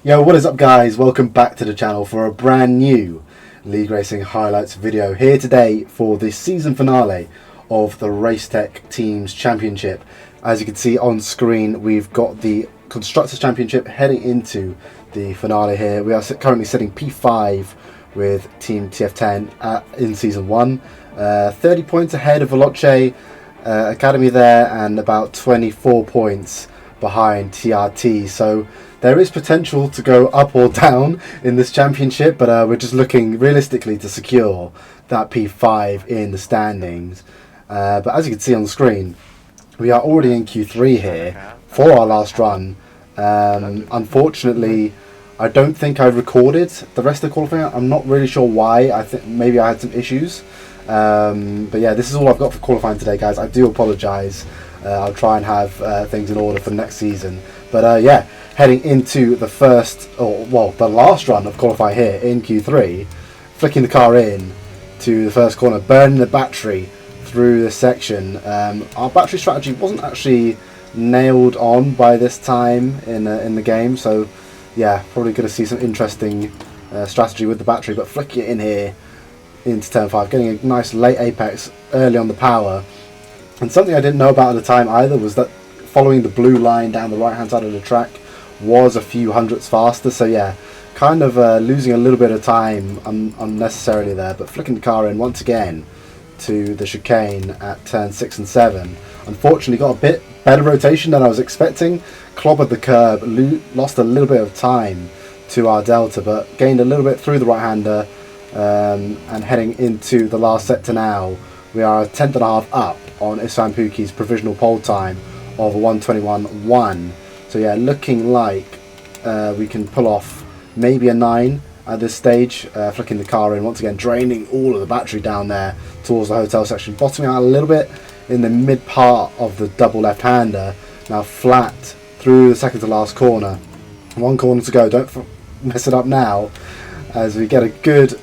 Yo, what is up guys? Welcome back to the channel for a brand new League Racing highlights video. Here today for the season finale of the RaceTech Teams Championship. As you can see on screen, we've got the Constructors Championship heading into the finale here. We are currently sitting P5 with Team TF10 in Season 1. 30 points ahead of Veloce Academy there and about 24 points behind TRT. So there is potential to go up or down in this championship, but we're just looking realistically to secure that P5 in the standings. But as you can see on the screen, we are already in Q3 here for our last run. Unfortunately, I don't think I recorded the rest of the qualifying. I'm not really sure why. I think maybe I had some issues. But yeah, this is all I've got for qualifying today, guys. I do apologise. I'll try and have things in order for next season. But yeah, heading into the the last run of qualifying here in Q3, flicking the car in to the first corner, burning the battery through this section. Our battery strategy wasn't actually nailed on by this time in the game, so yeah, probably going to see some interesting strategy with the battery, but flicking it in here into turn 5, getting a nice late apex early on the power. And something I didn't know about at the time either was that following the blue line down the right hand side of the track was a few hundredths faster, so yeah, kind of losing a little bit of time unnecessarily there, but flicking the car in once again to the chicane at turn 6 and 7. Unfortunately got a bit better rotation than I was expecting, clobbered the curb, lost a little bit of time to our Delta, but gained a little bit through the right hander. And heading into the last sector now, we are a tenth and a half up on Isfan Puki's provisional pole time of 1:21.1. So yeah, looking like we can pull off maybe a 9 at this stage. Flicking the car in once again, draining all of the battery down there towards the hotel section, bottoming out a little bit in the mid part of the double left-hander. Now flat through the second to last corner. One corner to go. Don't mess it up now, as we get a good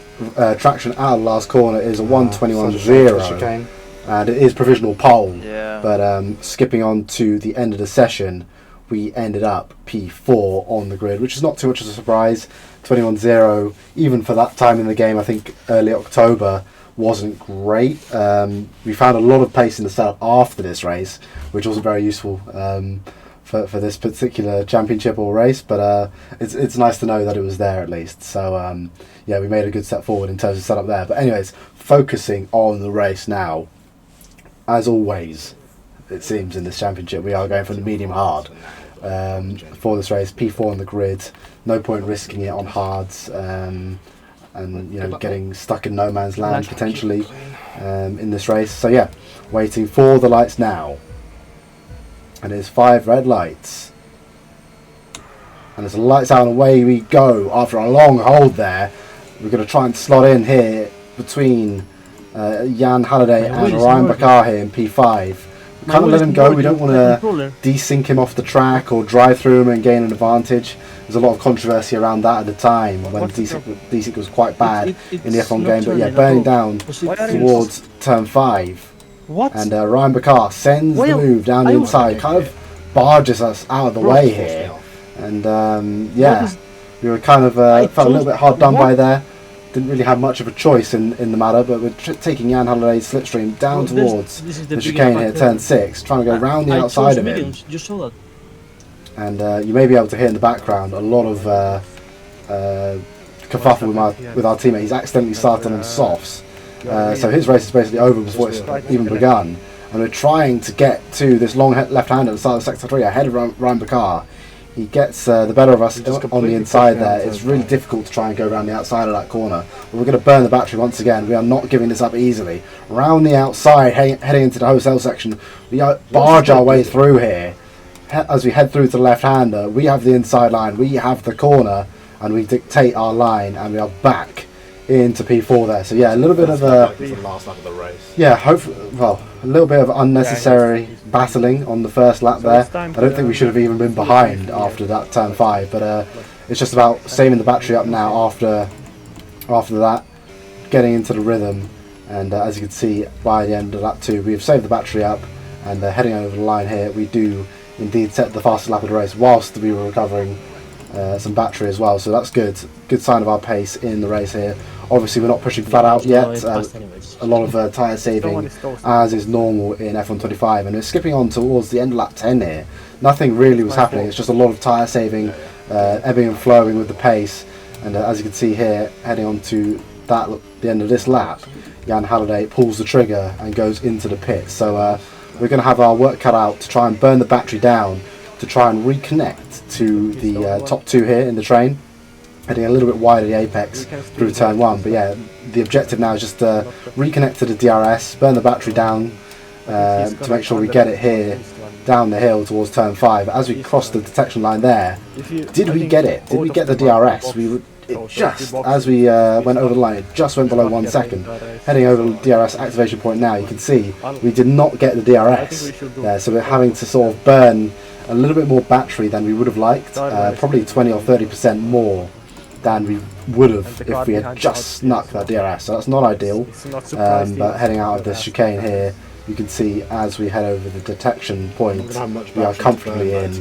traction out of the last corner. Is a 1:21.0, and it is provisional pole. Yeah. But skipping on to the end of the session, we ended up P4 on the grid, which is not too much of a surprise. 21.0, even for that time in the game, I think early October, wasn't great. We found a lot of pace in the setup after this race, which wasn't very useful for this particular championship or race, but it's nice to know that it was there at least. So yeah, we made a good step forward in terms of setup there. But anyways, focusing on the race now, as always, it seems in this championship we are going for the medium hard for this race. P4 on the grid, no point risking it on hards, and you know, getting stuck in no man's land potentially in this race. So yeah, waiting for the lights now. And there's 5 red lights. And as the lights out and away we go after a long hold there. We're going to try and slot in here between Jan Halliday and Ryan Bakar here in P5. We kind of let him go. We don't want to desync him off the track or drive through him and gain an advantage. There's a lot of controversy around that at the time when desync was quite bad in the F1 game. But yeah, burning down towards turn 5. And Ryan Bakar sends the move down the inside, kind of barges us out of the way here. And yeah, we were kind of felt a little bit hard done by there. Didn't really have much of a choice in the matter, but we're taking Jan Halliday's slipstream down towards the chicane here, turn 6, trying to go round the outside of him. And you may be able to hear in the background a lot of kerfuffle with our teammate. He's accidentally started on softs. So his race is basically over before it's even begun, and we're trying to get to this long left-hander at the start of sector 3 ahead of Ryan Bakar. He gets the better of us on the inside there. It's really difficult to try and go around the outside of that corner, but we're going to burn the battery once again. We are not giving this up easily. Round the outside, heading into the hotel section, we barge our way through here. As we head through to the left-hander, we have the inside line, we have the corner, and we dictate our line, and we are back into P4 there. So yeah, a little bit of a last lap of the race. Yeah, hopefully, well, a little bit of unnecessary battling on the first lap there. I don't think we should have even been behind after that turn 5, but it's just about saving the battery up now after that, getting into the rhythm, and as you can see by the end of lap 2 we have saved the battery up, and heading over the line here we do indeed set the fastest lap of the race whilst we were recovering some battery as well, so that's good. Good sign of our pace in the race here. Obviously we're not pushing flat out yet. A lot of tyre saving as is normal in F125, and we're skipping on towards the end of lap 10 here. Nothing really was happening, it's just a lot of tyre saving, ebbing and flowing with the pace. And as you can see here, heading on to the end of this lap, Jan Halliday pulls the trigger and goes into the pit. So we're going to have our work cut out to try and burn the battery down to try and reconnect to the top two here in the train, heading a little bit wider the apex through turn 1. But yeah, the objective now is just to reconnect to the DRS, burn the battery down to make sure we get it here down the hill towards turn 5. As we cross the detection line there, did we get it? Did we get the DRS? Just as we went over the line, it just went below 1 second. Heading over the DRS activation point now, you can see we did not get the DRS there, so we're having to sort of burn a little bit more battery than we would have liked, probably 20 or 30% more than we would have if we had just snuck that DRS, so that's not ideal. But heading out of this chicane here, you can see as we head over the detection point, we are comfortably in,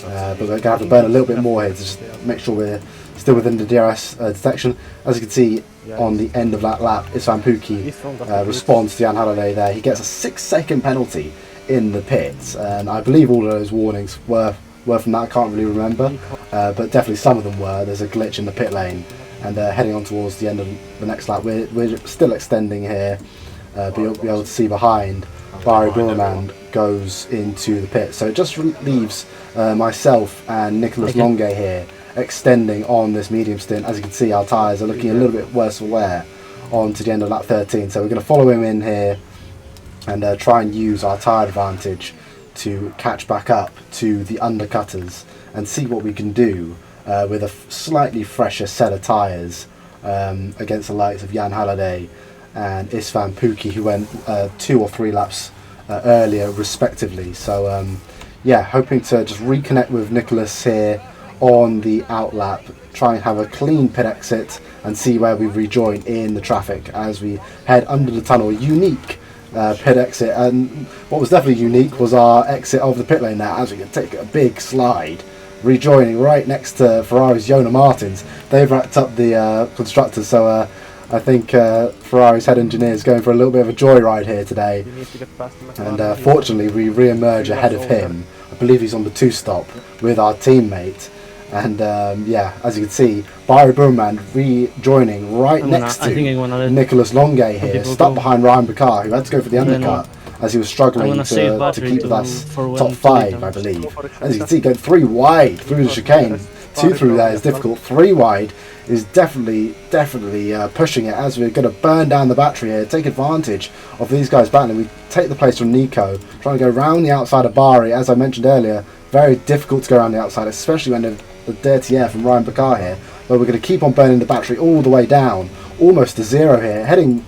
but we're going to have to burn a little bit more here to just make sure we're still within the DRS detection. As you can see on the end of that lap, Istvan Pukki responds to Jan Halliday there. He gets a 6-second penalty in the pits, and I believe all of those warnings were from that. I can't really remember, but definitely some of them were. There's a glitch in the pit lane, and heading on towards the end of the next lap, we're still extending here. But you'll be able to see behind, Barry Burman goes into the pit. So it just leaves myself and Nicholas Longuet here extending on this medium stint. As you can see, our tyres are looking a little bit worse for wear on to the end of lap 13. So we're going to follow him in here and try and use our tyre advantage to catch back up to the undercutters and see what we can do with a slightly fresher set of tyres against the likes of Jan Halliday and Istvan Pukki, who went 2 or 3 laps earlier respectively. So yeah, hoping to just reconnect with Nicholas here on the outlap, try and have a clean pit exit and see where we rejoin in the traffic as we head under the tunnel. Unique pit exit, and what was definitely unique was our exit of the pit lane there, as we could take a big slide, rejoining right next to Ferrari's Jona Martins. They've wrapped up the constructors, so I think Ferrari's head engineer is going for a little bit of a joyride here today, and fortunately we re-emerge ahead of him. I believe he's on the 2-stop with our teammate, and yeah, as you can see, Barry Burman rejoining right next to Nicholas Longuet here, stuck behind Ryan Bakar, who had to go for the undercut as he was struggling to keep with us top 5, I believe. As you can see, going 3 wide through the chicane. 2 through there is difficult, 3 wide is definitely pushing it, as we're going to burn down the battery here, take advantage of these guys battling. We take the place from Nico, trying to go around the outside of Bari. As I mentioned earlier, very difficult to go around the outside, especially when the dirty air from Ryan Bakar here, but we're going to keep on burning the battery all the way down, almost to 0 here, heading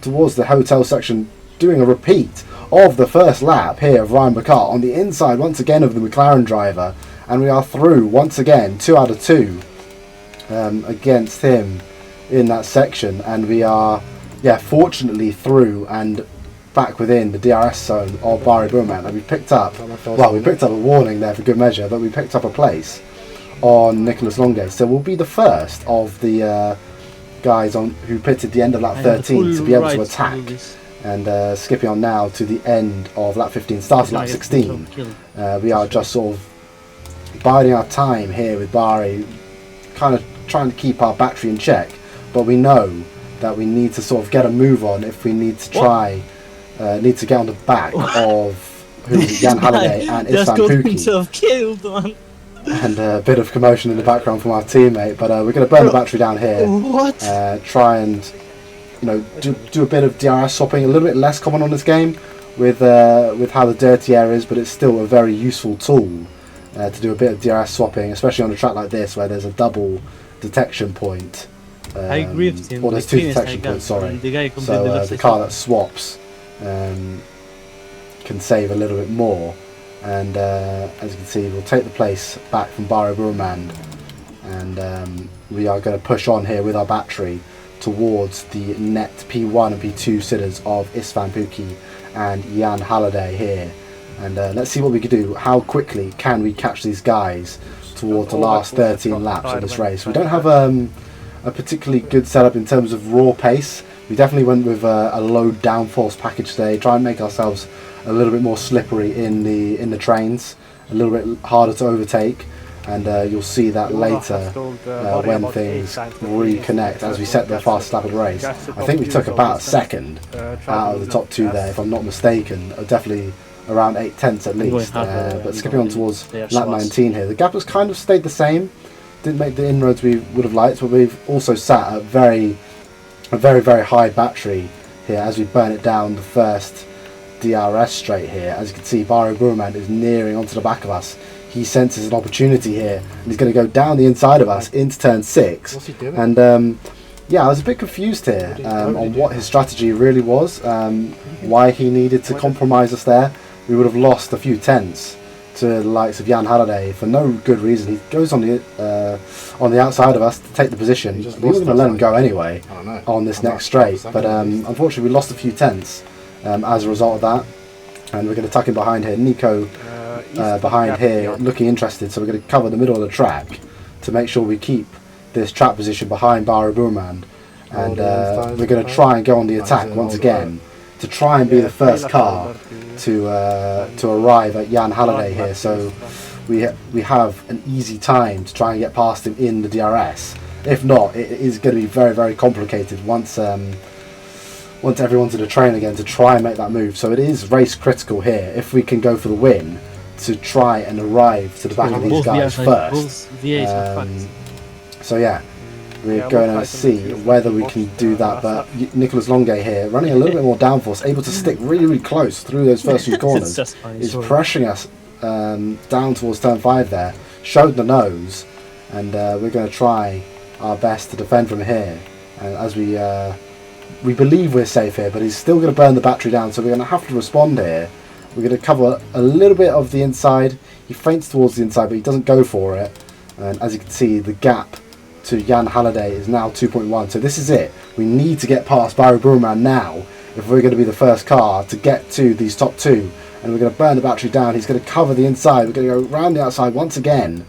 towards the hotel section, doing a repeat of the first lap here of Ryan Bakar on the inside once again of the McLaren driver, and we are through once again, 2 out of 2 against him in that section, and we are, yeah, fortunately through and back within the DRS zone of Barry Burman. And we picked up, well, we picked up a warning there for good measure, but we picked up a place on Nicholas Longuet. So we'll be the first of the guys on who pitted the end of lap 13 to be able to attack. And skipping on now to the end of lap 15, start of lap 16. We are just sort of biding our time here with Barry, kind of trying to keep our battery in check, but we know that we need to sort of get a move on if we need to try, need to get on the back of Jan Halliday and Istvan Pukki. And a bit of commotion in the background from our teammate, but we're going to burn the battery down here. Try and, you know, do a bit of DRS swapping, a little bit less common on this game with how the dirty air is, but it's still a very useful tool to do a bit of DRS swapping, especially on a track like this where there's a double detection point. I agree with him. Or there's 2 detection points, sorry. So the car that swaps can save a little bit more. And as you can see, we'll take the place back from Barry Burman, and we are going to push on here with our battery towards the net P1 and P2 sitters of Istvan Pukki and Jan Halliday here. And let's see what we can do. How quickly can we catch these guys towards the last 13 laps of this race. We don't have a particularly good setup in terms of raw pace. We definitely went with a low downforce package today, try and make ourselves a little bit more slippery in the trains, a little bit harder to overtake, and you'll see that later when things reconnect as we set the fastest lap of the race. I think we took about a second out of the top 2 there, if I'm not mistaken, definitely around 8 tenths at least. But skipping on towards lap 19 here, the gap has kind of stayed the same. Didn't make the inroads we would have liked, but we've also sat at a very high battery here as we burn it down the first DRS straight here. As you can see, Baro Burman is nearing onto the back of us. He senses an opportunity here, and he's going to go down the inside of us into turn 6. What's he doing? And yeah, I was a bit confused here on what his strategy really was, why he needed to compromise us there. We would have lost a few tenths to the likes of Jan Halliday for no good reason. He goes on the outside of us to take the position. We were going to let him go anyway on this next straight, but unfortunately we lost a few tenths as a result of that. And we're going to tuck him behind here. Nico behind here, looking interested, so we're going to cover the middle of the track to make sure we keep this track position behind Baro Burman. And we're going to try and go on the attack once again to try and be the first car to arrive at Jan Halliday here, so we have an easy time to try and get past him in the DRS. If not, it is going to be very complicated once everyone's in the train again to try and make that move. So it is race critical here if we can go for the win to try and arrive to the back of these guys first. So yeah, we're going to see whether we can do that, but Nicolas Longuet here, running a little bit more downforce, able to stick really close through those first few corners, is pressuring us down towards turn 5 there, showed the nose, and we're going to try our best to defend from here. And as we believe we're safe here, but he's still going to burn the battery down, so we're going to have to respond here. We're going to cover a little bit of the inside. He feints towards the inside, but he doesn't go for it. And as you can see, the gap to Jan Halliday is now 2.1. So this is it. We need to get past Baro Burman now if we're going to be the first car to get to these top 2. And we're going to burn the battery down. He's going to cover the inside. We're going to go around the outside once again,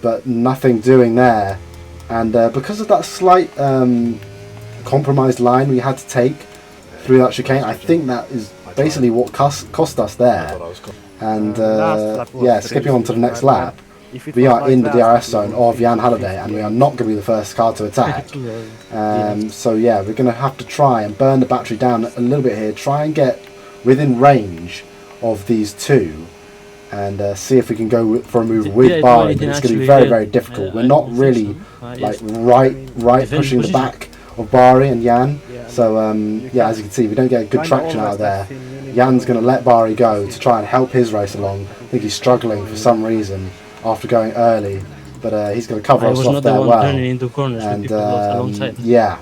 but nothing doing there. And because of that slight compromised line we had to take through that chicane, I think that is basically what cost us there. And yeah, skipping on to the next lap, we are in the DRS zone of Jan Halliday, and we are not going to be the first car to attack. So yeah, we're going to have to try and burn the battery down a little bit here, try and get within range of these 2, and see if we can go for a move with Bari. But it's going to be very difficult. We're not really like right pushing the back of Bari and Jan. So yeah, as you can see, we don't get good traction out of there. Jan's going to let Bari go to try and help his race along. I think he's struggling for some reason after going early, but he's going to cover us off there well. And yeah,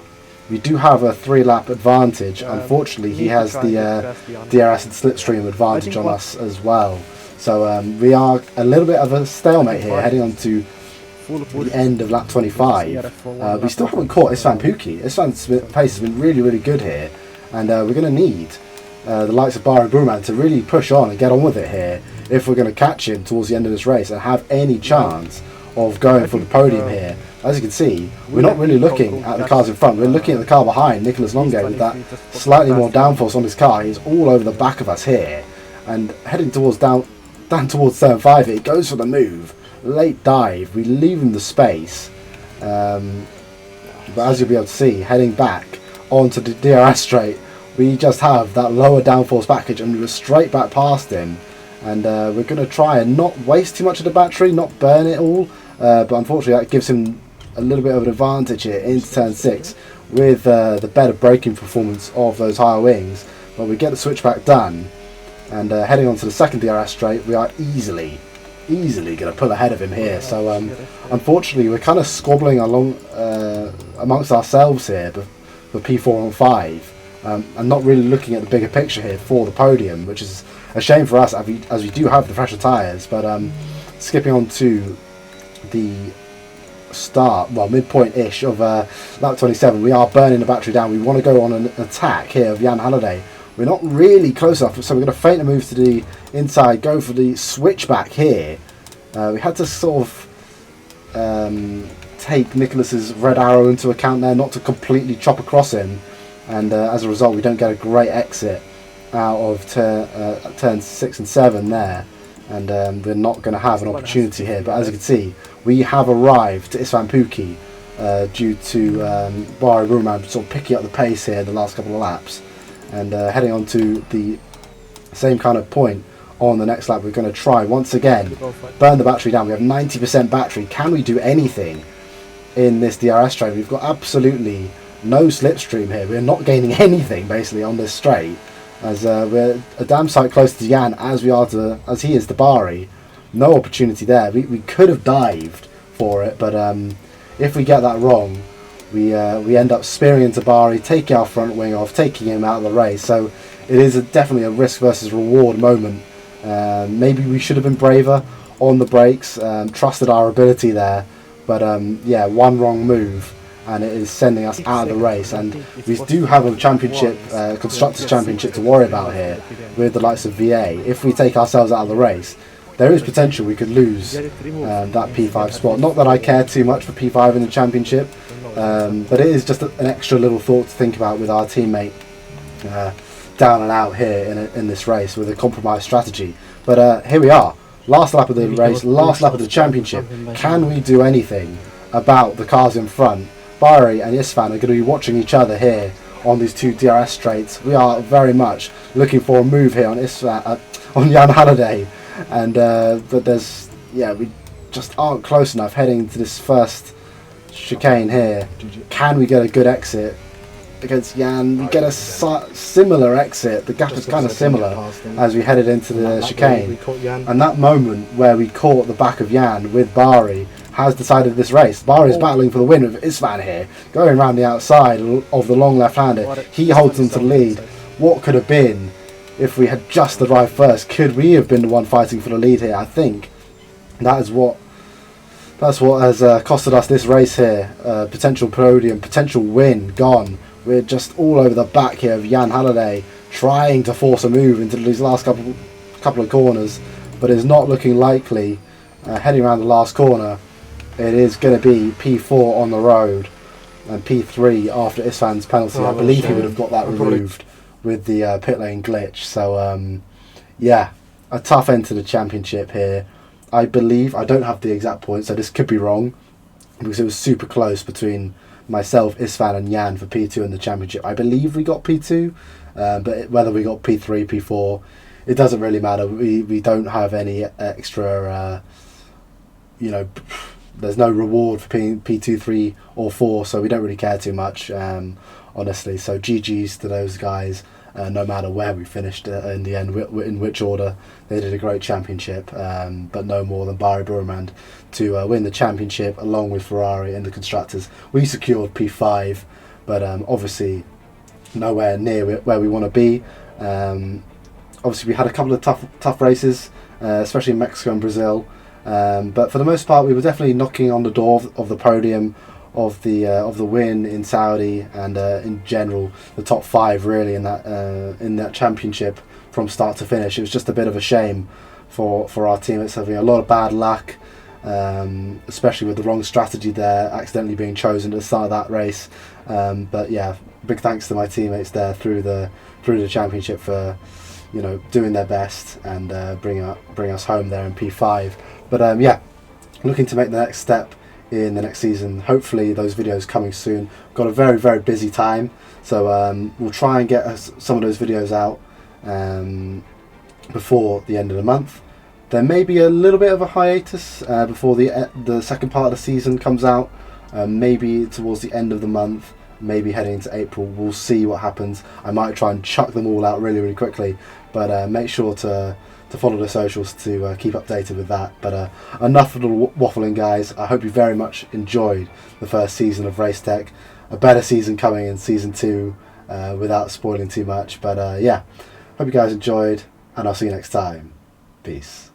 we do have a 3-lap advantage. Unfortunately, he has the DRS and slipstream advantage on us as well. So we are a little bit of a stalemate here, heading on to the end of lap 25. We still haven't caught Istvan Pukki. Istvan's pace has been really good here, and we're going to need the likes of Baro Burman to really push on and get on with it here if we're going to catch him towards the end of this race and have any chance of going for the podium here. As you can see, we're not really looking at the cars in front, we're looking at the car behind, Nicolas Longuet, with that slightly more downforce on his car. He's all over the back of us here, and heading towards down towards turn 5, it goes for the move. Late dive, we leave him the space, but as you'll be able to see, heading back onto the DRS straight, we just have that lower downforce package and we were straight back past him. And we're going to try and not waste too much of the battery, not burn it all, but unfortunately that gives him a little bit of an advantage here into turn 6 with the better braking performance of those higher wings. But we get the switchback done, and heading on to the second DRS straight, we are easily going to pull ahead of him here. So unfortunately we're kind of squabbling along amongst ourselves here for P4 and 5, and not really looking at the bigger picture here for the podium, which is a shame for us as we do have the fresher tyres. But skipping on to the start, well, midpoint-ish of lap 27, we are burning the battery down. We want to go on an attack here of Jan Halliday. We're not really close enough, so we're going to feint a move to the inside, go for the switchback here. We had to sort of take Nicholas's red arrow into account there, not to completely chop across him, and as a result we don't get a great exit out of turns 6 and 7 there, and we're not going to have an opportunity here. But as you can see, we have arrived to Istvan Pukki due to Bahri Burman sort of picking up the pace here in the last couple of laps, and heading on to the same kind of point on the next lap. We're going to try once again burn the battery down. We have 90% battery. Can we do anything in this DRS straight? We've got absolutely no slipstream here. We're not gaining anything basically on this straight, as we're a damn sight close to Jan as he is to Bahri. No opportunity there. We could have dived for it, but if we get that wrong, we end up spearing into Bahri, taking our front wing off, taking him out of the race. So it is definitely a risk versus reward moment. Maybe we should have been braver on the brakes, trusted our ability there, but yeah, one wrong move and it is sending us out of the race. And we do have a championship, constructors championship to worry about here with the likes of VA. If we take ourselves out of the race, there is potential we could lose that P5 spot. Not that I care too much for P5 in the championship, but it is just an extra little thought to think about with our teammate down and out here in this race with a compromised strategy. But here we are, last lap of the race, last lap of the championship. Can we do anything about the cars in front? Bahri and Istvan are going to be watching each other here on these two DRS straights. We are very much looking for a move here on on Jan Halliday, and but we just aren't close enough heading to this first chicane here. Can we get a good exit against Jan? We get a similar exit. The gap is kind of similar as we headed into the chicane, and that moment where we caught the back of Jan with Bahri has decided this race. Bahri is battling for the win with Istvan here, going around the outside of the long left-hander. He holds him to the lead. What could have been if we had just arrived first? Could we have been the one fighting for the lead here? I think that's what has costed us this race here. Potential podium, potential win gone. We're just all over the back here of Jan Halliday, trying to force a move into these last couple of corners, but it's not looking likely. Heading around the last corner, it is going to be P4 on the road and P3 after Istvan's penalty. I believe he would have got that removed with the pit lane glitch. So yeah, a tough end to the championship here. I believe, I don't have the exact points, so this could be wrong, because it was super close between myself, Istvan and Jan for P2 in the championship. I believe we got P2, but whether we got P3, P4, it doesn't really matter. We don't have any extra, there's no reward for P2, 3 or 4, so we don't really care too much, honestly. So GG's to those guys, no matter where we finished in the end, in which order. They did a great championship, but no more than Bahri Burman to win the championship along with Ferrari in the constructors. We secured P5, but obviously nowhere near where we want to be. Obviously we had a couple of tough races, especially in Mexico and Brazil, but for the most part we were definitely knocking on the door of the podium, of the win in Saudi, and in general the top 5 really in that championship from start to finish. It was just a bit of a shame for our team. It's having a lot of bad luck, especially with the wrong strategy there, accidentally being chosen at the start of that race. But yeah, big thanks to my teammates there through the championship for doing their best and bring us home there in P5. But yeah, looking to make the next step in the next season. Hopefully those videos coming soon. Got a very, very busy time, so we'll try and get some of those videos out before the end of the month. There may be a little bit of a hiatus before the second part of the season comes out, maybe towards the end of the month, maybe heading into April. We'll see what happens. I might try and chuck them all out really, really quickly, but make sure to follow the socials to keep updated with that. But enough of the waffling, guys. I hope you very much enjoyed the first season of RaceTech. A better season coming in season 2, without spoiling too much. But yeah, hope you guys enjoyed, and I'll see you next time. Peace.